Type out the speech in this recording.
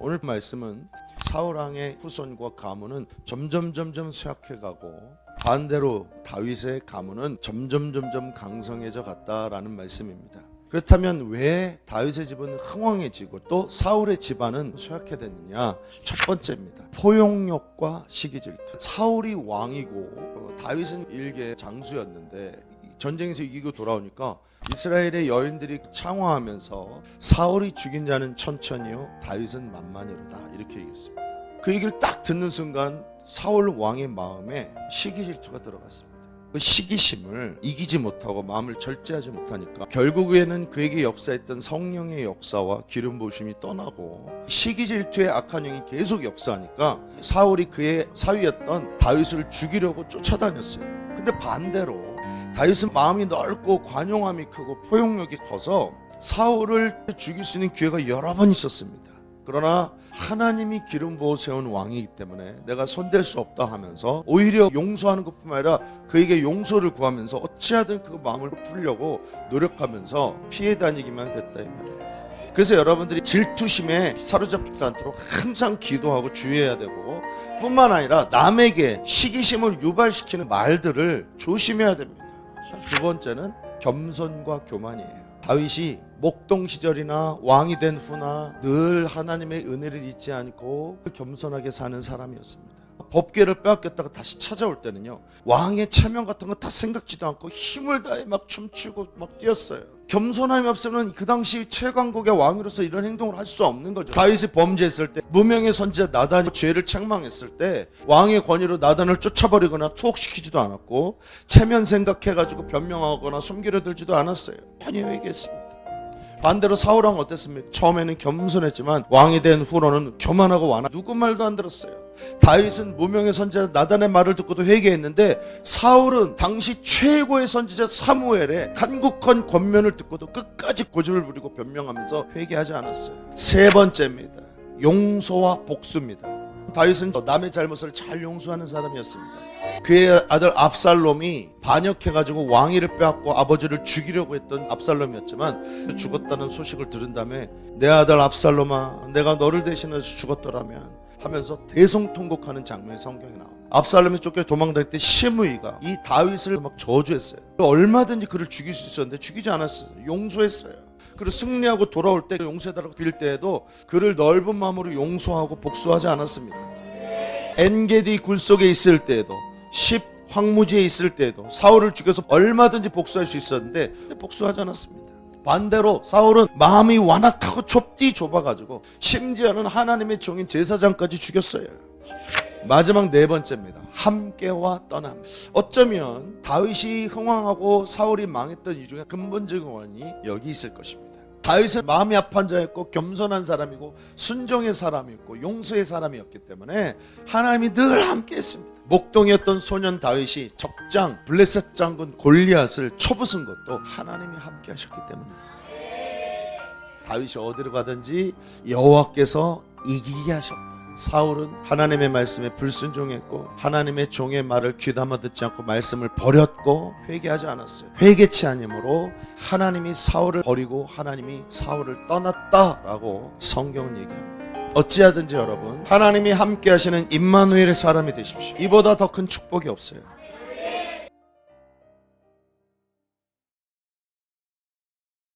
오늘 말씀은 사울왕의 후손과 가문은 점점 쇠약해가고 반대로 다윗의 가문은 점점 강성해져 갔다라는 말씀입니다. 그렇다면 왜 다윗의 집은 흥왕해지고 또 사울의 집안은 쇠약해졌느냐? 첫 번째입니다. 포용력과 시기질투. 사울이 왕이고 다윗은 일개 장수였는데 전쟁에서 이기고 돌아오니까 이스라엘의 여인들이 창화하면서 사울이 죽인 자는 천천히요 다윗은 만만히로다 이렇게 얘기했습니다. 그 얘기를 딱 듣는 순간 사울 왕의 마음에 시기질투가 들어갔습니다. 그 시기심을 이기지 못하고 마음을 절제하지 못하니까 결국에는 그에게 역사했던 성령의 역사와 기름 부으심이 떠나고 시기질투의 악한 영이 계속 역사하니까 사울이 그의 사위였던 다윗을 죽이려고 쫓아다녔어요. 근데 반대로 다윗은 마음이 넓고 관용함이 크고 포용력이 커서 사울을 죽일 수 있는 기회가 여러 번 있었습니다. 그러나 하나님이 기름 부어 세운 왕이기 때문에 내가 손댈 수 없다 하면서 오히려 용서하는 것뿐만 아니라 그에게 용서를 구하면서 어찌하든 그 마음을 풀려고 노력하면서 피해 다니기만 했다 이 말이에요. 그래서 여러분들이 질투심에 사로잡히지 않도록 항상 기도하고 주의해야 되고 뿐만 아니라 남에게 시기심을 유발시키는 말들을 조심해야 됩니다. 두 번째는 겸손과 교만이에요. 다윗이 목동 시절이나 왕이 된 후나 늘 하나님의 은혜를 잊지 않고 겸손하게 사는 사람이었습니다. 법궤를 빼앗겼다가 다시 찾아올 때는요 왕의 체면 같은 거 다 생각지도 않고 힘을 다해 막 춤추고 막 뛰었어요. 겸손함이 없으면 그 당시 최강국의 왕으로서 이런 행동을 할 수 없는 거죠. 다윗이 범죄했을 때 무명의 선지자 나단이 죄를 책망했을 때 왕의 권위로 나단을 쫓아버리거나 투옥시키지도 않았고 체면 생각해가지고 변명하거나 숨기려 들지도 않았어요. 편히 회개했습니다. 반대로 사울왕은 어땠습니까? 처음에는 겸손했지만 왕이 된 후로는 교만하고 완화 누구 말도 안 들었어요. 다윗은 무명의 선지자 나단의 말을 듣고도 회개했는데 사울은 당시 최고의 선지자 사무엘의 간곡한 권면을 듣고도 끝까지 고집을 부리고 변명하면서 회개하지 않았어요. 세 번째입니다. 용서와 복수입니다. 다윗은 남의 잘못을 잘 용서하는 사람이었습니다. 그의 아들 압살롬이 반역해가지고 왕위를 빼앗고 아버지를 죽이려고 했던 압살롬이었지만 죽었다는 소식을 들은 다음에 내 아들 압살롬아 내가 너를 대신해서 죽었더라면 하면서 대성통곡하는 장면이 성경에 나옵니다. 압살롬이 쫓겨 도망다닐 때 시므이가 이 다윗을 막 저주했어요. 얼마든지 그를 죽일 수 있었는데 죽이지 않았어요. 용서했어요. 그리고 승리하고 돌아올 때 용서해달라고 빌 때에도 그를 넓은 마음으로 용서하고 복수하지 않았습니다. 엔게디 굴 속에 있을 때에도 10 황무지에 있을 때에도 사울을 죽여서 얼마든지 복수할 수 있었는데 복수하지 않았습니다. 반대로 사울은 마음이 완악하고 좁아가지고 심지어는 하나님의 종인 제사장까지 죽였어요. 마지막 네 번째입니다. 함께와 떠남. 어쩌면 다윗이 흥왕하고 사울이 망했던 이 중에 근본적인 원인이 여기 있을 것입니다. 다윗은 마음이 합한 자였고 겸손한 사람이고 순종의 사람이었고 용서의 사람이었기 때문에 하나님이 늘 함께 했습니다. 목동이었던 소년 다윗이 적장 블레셋 장군 골리앗을 쳐부순 것도 하나님이 함께 하셨기 때문입니다. 다윗이 어디로 가든지 여호와께서 이기게 하셨다. 사울은 하나님의 말씀에 불순종했고 하나님의 종의 말을 귀담아 듣지 않고 말씀을 버렸고 회개하지 않았어요. 회개치 아니므로 하나님이 사울을 버리고 하나님이 사울을 떠났다라고 성경은 얘기합니다. 어찌하든지 여러분 하나님이 함께 하시는 임마누엘의 사람이 되십시오. 이보다 더 큰 축복이 없어요.